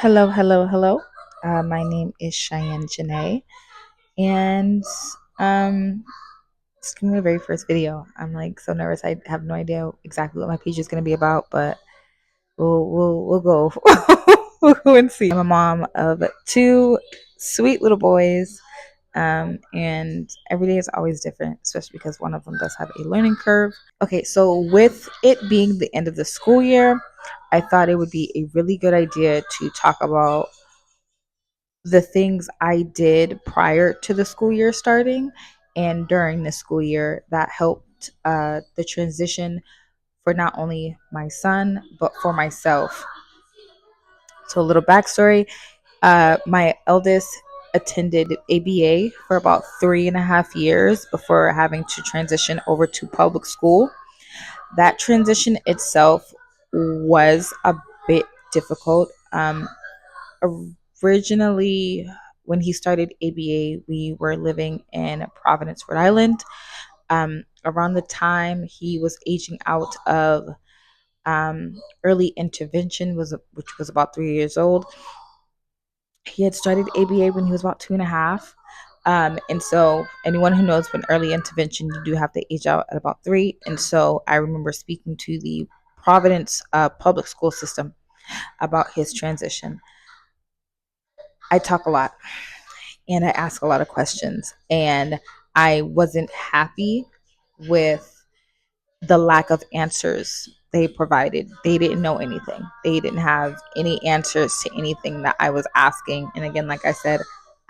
Hello, hello, hello. My name is Cheyenne Janae, and um, it's gonna be my very first video. I'm like so nervous. I have no idea exactly what my page is gonna be about, but we'll go we'll go and see. I'm a mom of two sweet little boys, and every day is always different, especially because one of them does have a learning curve. Okay, so with it being the end of the school year, I thought it would be a really good idea to talk about the things I did prior to the school year starting and during the school year that helped the transition for not only my son, but for myself. So, a little backstory, my eldest attended ABA for about 3.5 years before having to transition over to public school. That transition itself was a bit difficult. Originally, when he started ABA, we were living in Providence, Rhode Island. Around the time he was aging out of early intervention, which was about 3 years old. He had started ABA when he was about 2.5. And so, anyone who knows when early intervention, you do have to age out at about 3. And so, I remember speaking to the Providence public school system about his transition. I talk a lot and I ask a lot of questions, and I wasn't happy with the lack of answers they provided. They didn't know anything. They didn't have any answers to anything that I was asking. And again, like I said,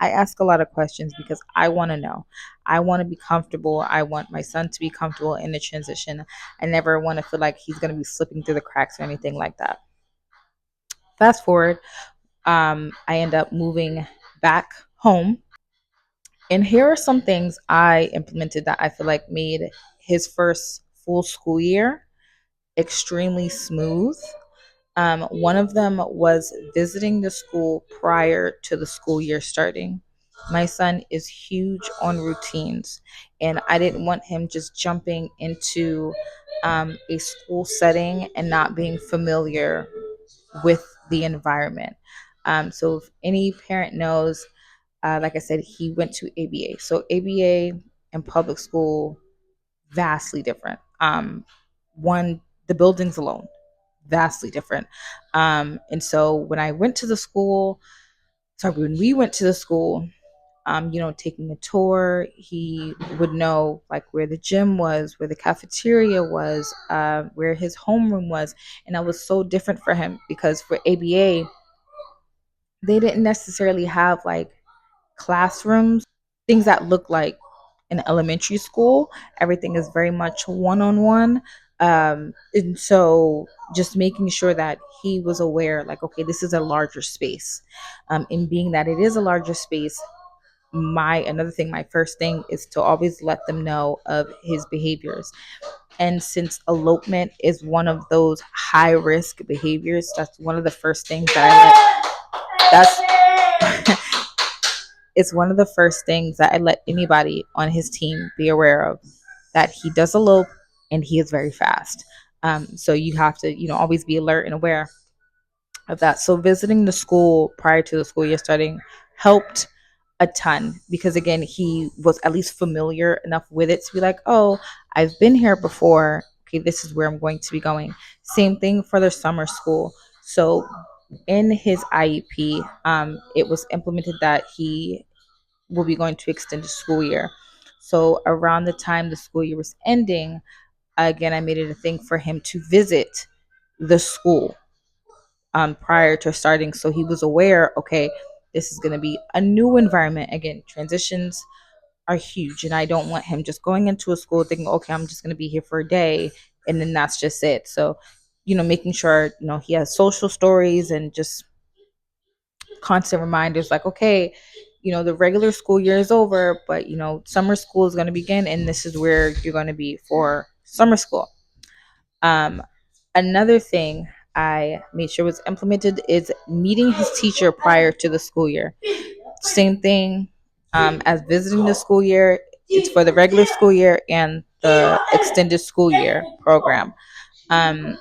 I ask a lot of questions because I want to know. I want to be comfortable. I want my son to be comfortable in the transition. I never want to feel like he's going to be slipping through the cracks or anything like that. Fast forward, I end up moving back home. And here are some things I implemented that I feel like made his first full school year extremely smooth. One of them was visiting the school prior to the school year starting. My son is huge on routines, and I didn't want him just jumping into a school setting and not being familiar with the environment. So, if any parent knows, like I said, he went to ABA. So, ABA and public school, vastly different. One, the buildings alone, vastly different. And so when I went to the school, sorry, when we went to the school, taking a tour, he would know like where the gym was, where the cafeteria was, where his homeroom was. And that was so different for him because for ABA, they didn't necessarily have like classrooms, things that look like an elementary school. Everything is very much one on one. And so just making sure that he was aware, like, okay, this is a larger space. And being that it is a larger space, my first thing is to always let them know of his behaviors. And since elopement is one of those high risk behaviors, that's one of the first things that that's it's one of the first things that I let anybody on his team be aware of, that he does elope and he is very fast. So you have to, always be alert and aware of that. So visiting the school prior to the school year starting helped a ton because again, he was at least familiar enough with it to be like, oh, I've been here before. Okay, this is where I'm going to be going. Same thing for their summer school. So in his IEP, it was implemented that he will be going to extend the school year. So around the time the school year was ending, again, I made it a thing for him to visit the school prior to starting. So he was aware, okay, this is going to be a new environment. Again, transitions are huge. And I don't want him just going into a school thinking, okay, I'm just going to be here for a day. And then that's just it. So, making sure, he has social stories and just constant reminders like, okay, the regular school year is over, but summer school is going to begin and this is where you're going to be for summer school. um Another thing I made sure was implemented is meeting his teacher prior to the school year. Same thing as visiting the school year. It's for the regular school year and the extended school year program. um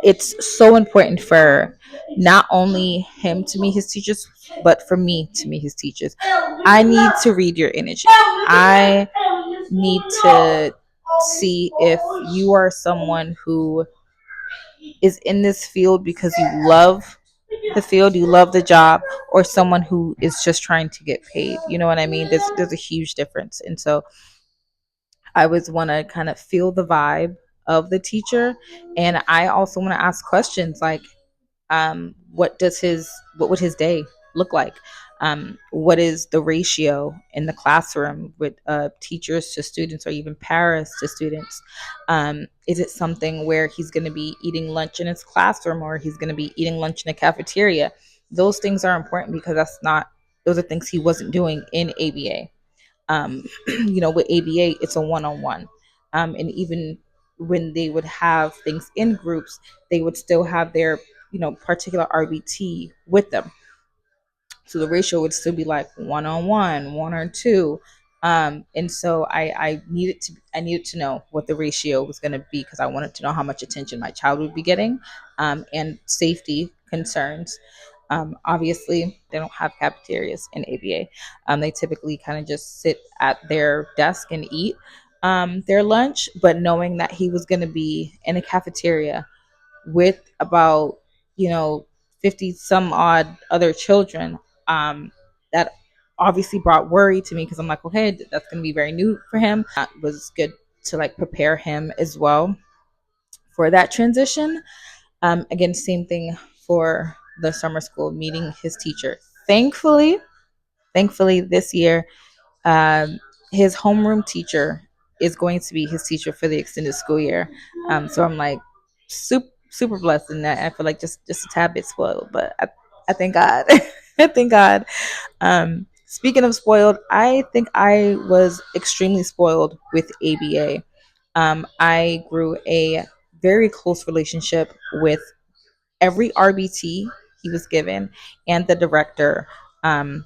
it's so important for not only him to meet his teachers, but for me to meet his teachers. I need to read your energy. I need to see if you are someone who is in this field because you love the field, you love the job, or someone who is just trying to get paid. You know what I mean? There's a huge difference. And so I always want to kind of feel the vibe of the teacher. And I also want to ask questions like, what would his day look like? What is the ratio in the classroom with teachers to students, or even parents to students? Is it something where he's going to be eating lunch in his classroom, or he's going to be eating lunch in the cafeteria? Those things are important because those are things he wasn't doing in ABA. With ABA, it's a one-on-one. And even when they would have things in groups, they would still have their, particular RBT with them. So the ratio would still be like one-on-one, 1 or 2. And so I needed to know what the ratio was going to be, because I wanted to know how much attention my child would be getting, and safety concerns. Obviously, they don't have cafeterias in ABA. They typically kind of just sit at their desk and eat their lunch. But knowing that he was going to be in a cafeteria with about, you know 50 some odd other children, that obviously brought worry to me, because I'm like, okay, that's going to be very new for him. That was good to like prepare him as well for that transition. Again, same thing for the summer school, meeting his teacher. Thankfully this year, um, his homeroom teacher is going to be his teacher for the extended school year. So I'm like super blessed in that. I feel like just a tad bit spoiled, but I thank God. I thank God. Speaking of spoiled, I think I was extremely spoiled with ABA. I grew a very close relationship with every RBT he was given, and the director, of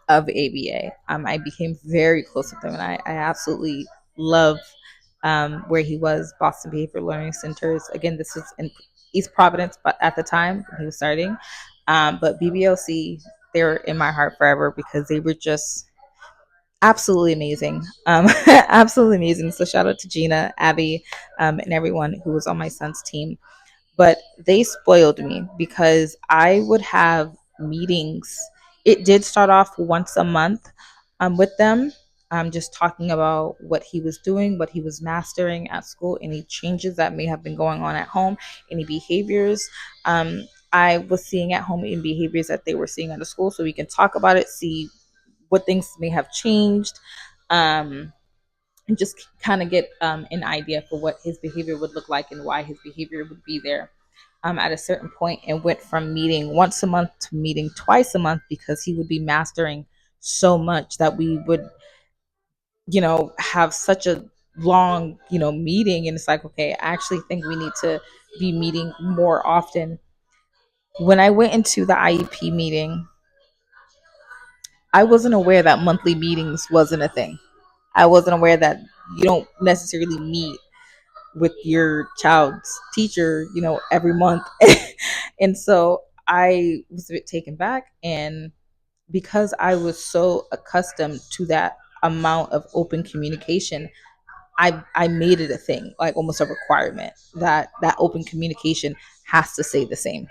ABA. I became very close with him, and I absolutely love where he was, Boston Behavior Learning Centers. Again, this was in East Providence, but at the time when he was starting. But BBLC, they're in my heart forever, because they were just absolutely amazing. Absolutely amazing. So shout out to Gina, Abby, and everyone who was on my son's team. But they spoiled me, because I would have meetings. It did start off once a month, with them, just talking about what he was doing, what he was mastering at school, any changes that may have been going on at home, any behaviors I was seeing at home, in behaviors that they were seeing at the school, so we can talk about it, see what things may have changed. Um, and just kind of get an idea for what his behavior would look like, and why his behavior would be there at a certain point. And went from meeting once a month to meeting twice a month, because he would be mastering so much that we would, have such a long, meeting. And it's like, okay, I actually think we need to be meeting more often. When I went into the IEP meeting, I wasn't aware that monthly meetings wasn't a thing. I wasn't aware that you don't necessarily meet with your child's teacher, every month. And so I was a bit taken back. And because I was so accustomed to that amount of open communication, I made it a thing, like almost a requirement, that open communication has to stay the same.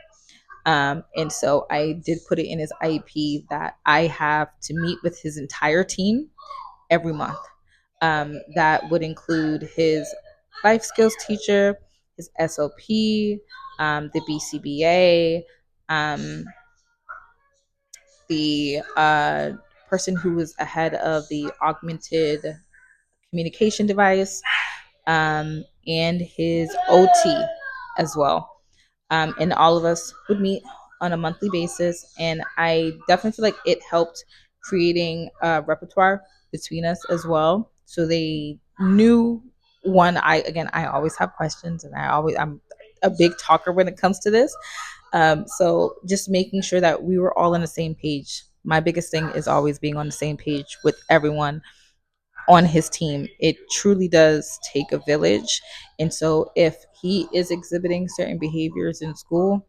And so I did put it in his IEP that I have to meet with his entire team every month. That would include his life skills teacher, his SOP, the BCBA, um, the person who was ahead of the augmented communication device, and his OT as well. And all of us would meet on a monthly basis. And I definitely feel like it helped creating a repertoire between us as well. So they knew, one, I always have questions, and I'm a big talker when it comes to this. So just making sure that we were all on the same page. My biggest thing is always being on the same page with everyone, on his team. It truly does take a village. And so if he is exhibiting certain behaviors in school,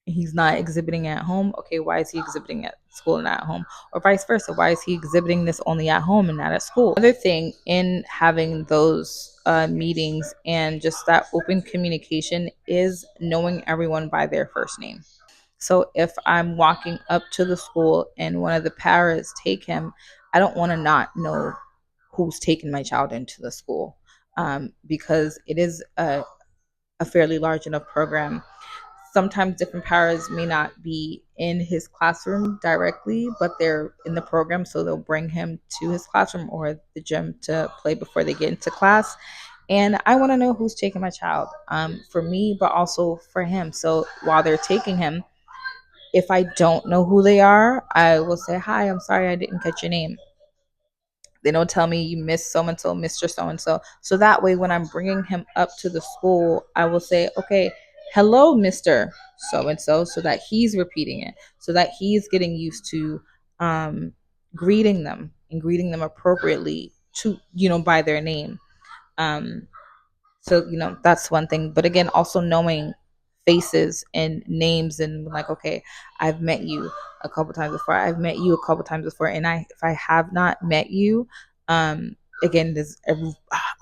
he's not exhibiting at home. Okay, why is he exhibiting at school and not at home? Or vice versa. Why is he exhibiting this only at home and not at school? Another thing in having those meetings and just that open communication is knowing everyone by their first name. So if I'm walking up to the school and one of the paras take him, I don't want to not know who's taking my child into the school, because it is a fairly large enough program. Sometimes different paras may not be in his classroom directly, but they're in the program, so they'll bring him to his classroom or the gym to play before they get into class. And I want to know who's taking my child, for me, but also for him. So while they're taking him, if I don't know who they are, I will say, "Hi, I'm sorry I didn't catch your name." They don't tell me you miss so and so, Mr. So and so. So that way, when I'm bringing him up to the school, I will say, "Okay, hello, Mr. So and so," so that he's repeating it, so that he's getting used to um, greeting them and greeting them appropriately to, by their name. Um, so, that's one thing. But again, also knowing faces and names and like, okay, I've met you a couple times before. I've met you a couple times before. And if I have not met you, again, there's a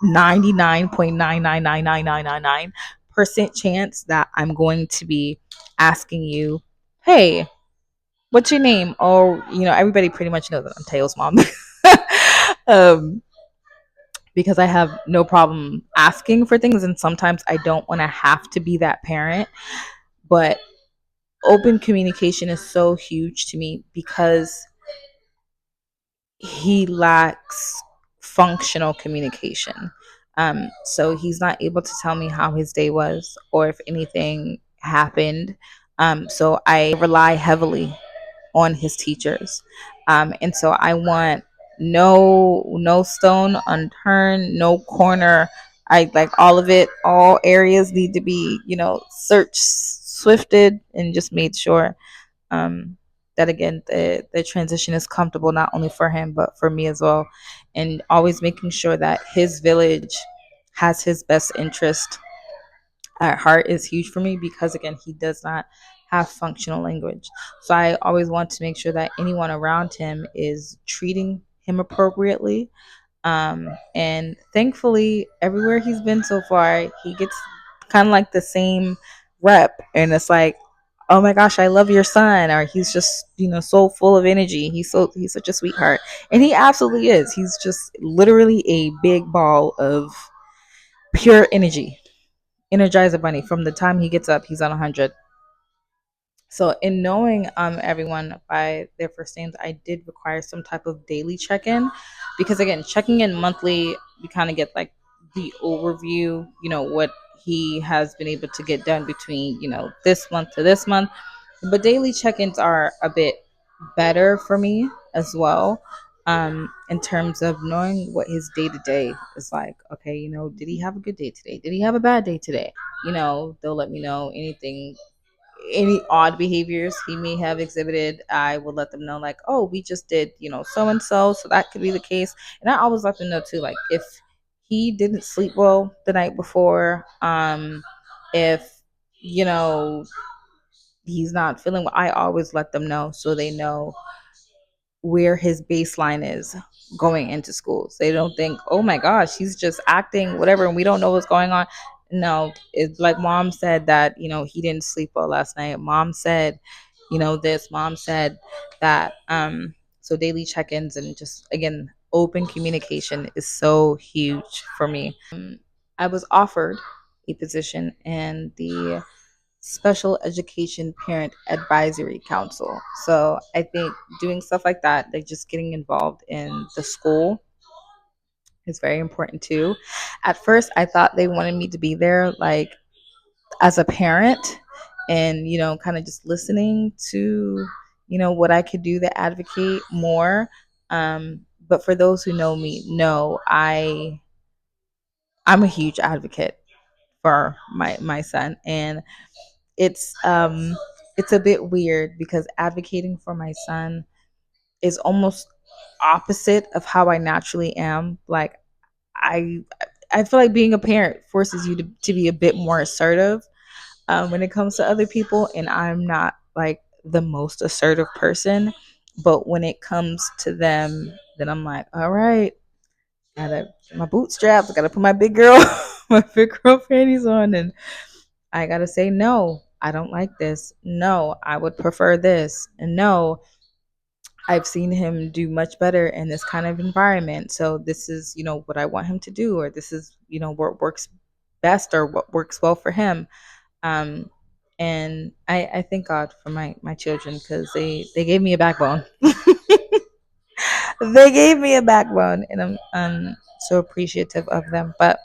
99.9999999% chance that I'm going to be asking you, "Hey, what's your name?" Or, everybody pretty much knows that I'm Tayl's mom. um, because I have no problem asking for things, and sometimes I don't want to have to be that parent. But open communication is so huge to me because he lacks functional communication. So he's not able to tell me how his day was or if anything happened. So I rely heavily on his teachers. And so I want no stone unturned, no corner. I like all of it. All areas need to be, searched, swifted, and just made sure that again the transition is comfortable not only for him but for me as well. And always making sure that his village has his best interest at heart is huge for me because again he does not have functional language. So I always want to make sure that anyone around him is treating him appropriately. And thankfully everywhere he's been so far he gets kind of like the same rep, and it's like, "Oh my gosh, I love your son," or "He's just, so full of energy. He's such a sweetheart." And he absolutely is. He's just literally a big ball of pure energy. Energizer bunny. From the time he gets up, he's on 100. So in knowing everyone by their first names, I did require some type of daily check-in because again, checking in monthly, you kind of get like the overview, what he has been able to get done between, this month to this month. But daily check-ins are a bit better for me as well. In terms of knowing what his day to day is like. Okay, did he have a good day today? Did he have a bad day today? They'll let me know any odd behaviors he may have exhibited. I would let them know, like, "Oh, we just did, so and so," so that could be the case. And I always let them know too, like, if he didn't sleep well the night before, if you know he's not feeling well, I always let them know so they know where his baseline is going into school. So they don't think, "Oh my gosh, he's just acting whatever and we don't know what's going on." No, it's like, "Mom said that, he didn't sleep well last night. Mom said, this, mom said that." So daily check-ins and just again, open communication is so huge for me. I was offered a position in the Special Education Parent Advisory Council. So I think doing stuff like that, like just getting involved in the school, is very important too. At first, I thought they wanted me to be there like as a parent and, kind of just listening to, what I could do to advocate more. But for those who know me, know I'm a huge advocate for my son, and it's a bit weird because advocating for my son is almost opposite of how I naturally am. Like I I feel like being a parent forces you to be a bit more assertive when it comes to other people, and I'm not like the most assertive person. But when it comes to them, then I'm like, all right, gotta get my bootstraps, I gotta put my big girl my big girl panties on, and I gotta say no. I don't like this. No, I would prefer this. And no, I've seen him do much better in this kind of environment. So this is, what I want him to do, or this is, what works best or what works well for him. Um, and I thank God for my children because they gave me a backbone. They gave me a backbone, and I'm so appreciative of them. But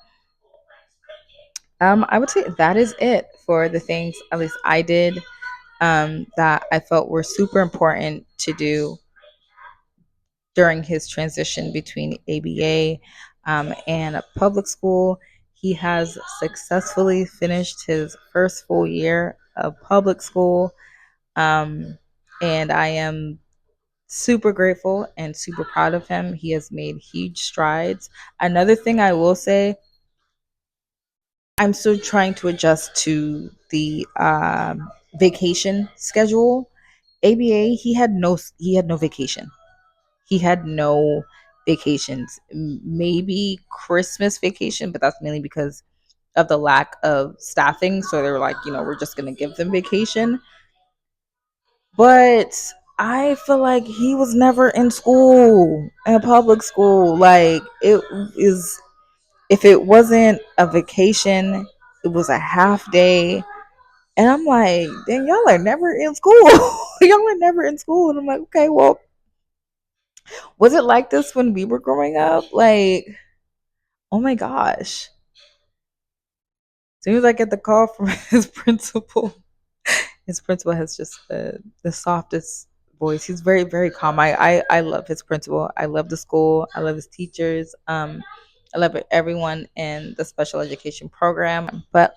I would say that is it for the things at least I did that I felt were super important to do during his transition between ABA and public school. He has successfully finished his first full year of public school. Um, and I am super grateful and super proud of him. He has made huge strides. Another thing I will say, I'm still trying to adjust to the vacation schedule. ABA, he had no vacation. He had no vacations. Maybe Christmas vacation, but that's mainly because of the lack of staffing. So they were like, we're just gonna give them vacation. But I feel like he was never in school, in public school. Like it is, if it wasn't a vacation, it was a half day. And I'm like, dang, y'all are never in school. Y'all are never in school. And I'm like, okay, well, was it like this when we were growing up? Like, oh my gosh. As soon as I get the call from his principal has just the softest voice. He's very, very calm. I love his principal. I love the school. I love his teachers. I love everyone in the special education program. But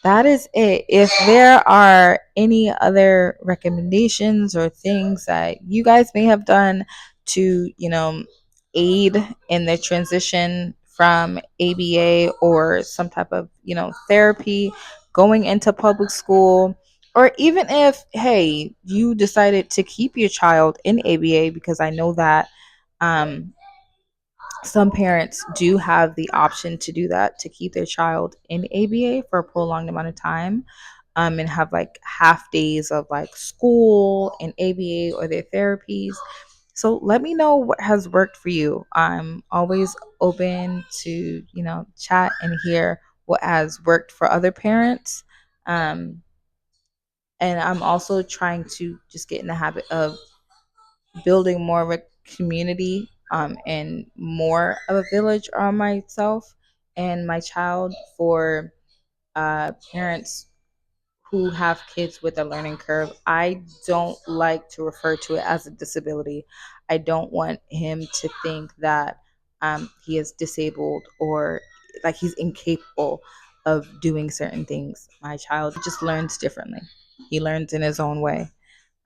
that is it. If there are any other recommendations or things that you guys may have done to, aid in the transition from ABA or some type of, therapy going into public school, or even if, hey, you decided to keep your child in ABA, because I know that um, some parents do have the option to do that, to keep their child in ABA for a prolonged amount of time, and have like half days of like school and ABA or their therapies. So let me know what has worked for you. I'm always open to, chat and hear what has worked for other parents. Um, and I'm also trying to just get in the habit of building more of a community and more of a village on myself and my child for parents who have kids with a learning curve. I don't like to refer to it as a disability. I don't want him to think that he is disabled or like he's incapable of doing certain things. My child just learns differently. He learns in his own way.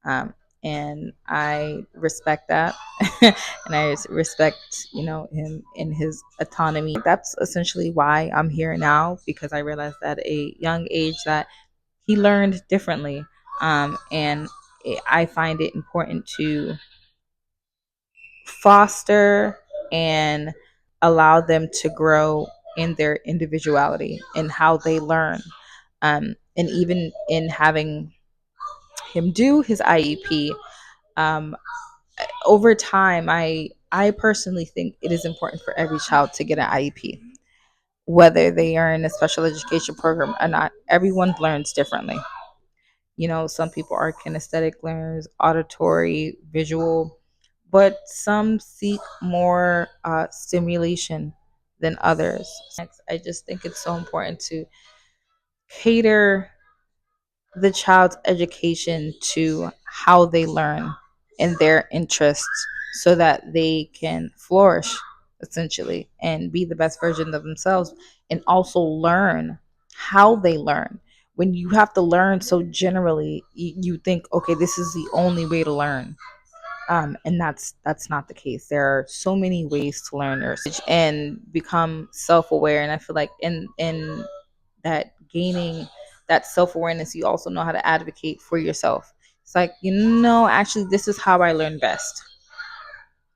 um, and I respect that, and I respect, him in his autonomy. That's essentially why I'm here now, because I realized at a young age that he learned differently, and I find it important to foster and allow them to grow in their individuality and how they learn, and even in having him do his IEP. Um, Over time, I personally think it is important for every child to get an IEP, whether they are in a special education program or not. Everyone learns differently. Some people are kinesthetic learners, auditory, visual, but some seek more stimulation than others. I just think it's so important to cater the child's education to how they learn and their interests, so that they can flourish essentially and be the best version of themselves, and also learn how they learn. When you have to learn so generally, you think, okay, this is the only way to learn. And that's not the case. There are so many ways to learn your and become self-aware. And I feel like in that gaining that self-awareness, you also know how to advocate for yourself. It's like, actually this is how I learn best.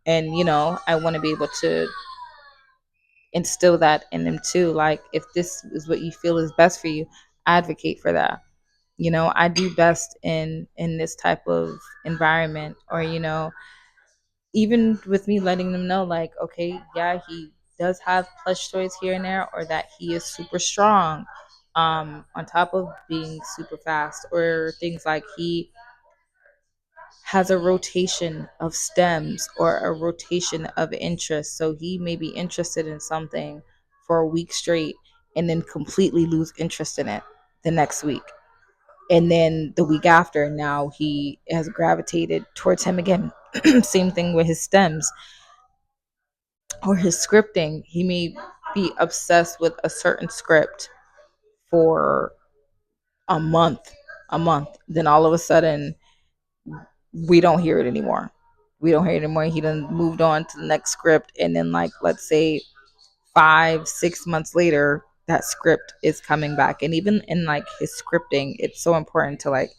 And I want to be able to instill that in them too. Like, if this is what you feel is best for you, advocate for that. I do best in this type of environment. Or even with me letting them know, like, okay, yeah, he does have plush toys here and there, or that he is super strong, on top of being super fast, or things like he has a rotation of stems or a rotation of interest. So he may be interested in something for a week straight and then completely lose interest in it the next week. And then the week after, now he has gravitated towards him again. Same thing with his stems or his scripting. He may be obsessed with a certain script for a month, Then all of a sudden, we don't hear it anymore. We don't hear it anymore. He done moved on to the next script, and then, like, let's say 5, 6 months later, that script is coming back. And even in, like, his scripting, it's so important to, like,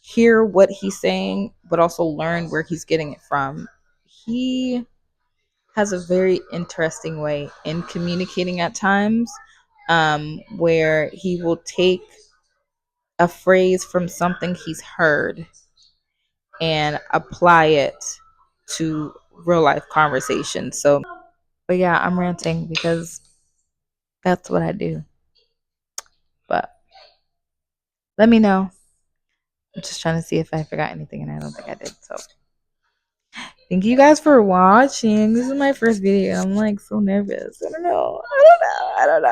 hear what he's saying, but also learn where he's getting it from. He has a very interesting way in communicating at times, where he will take a phrase from something he's heard and apply it to real life conversations. So, but yeah, I'm ranting because that's what I do. But let me know. I'm just trying to see if I forgot anything, and I don't think I did. So, thank you guys for watching. This is my first video. I'm like so nervous. I don't know. I don't know.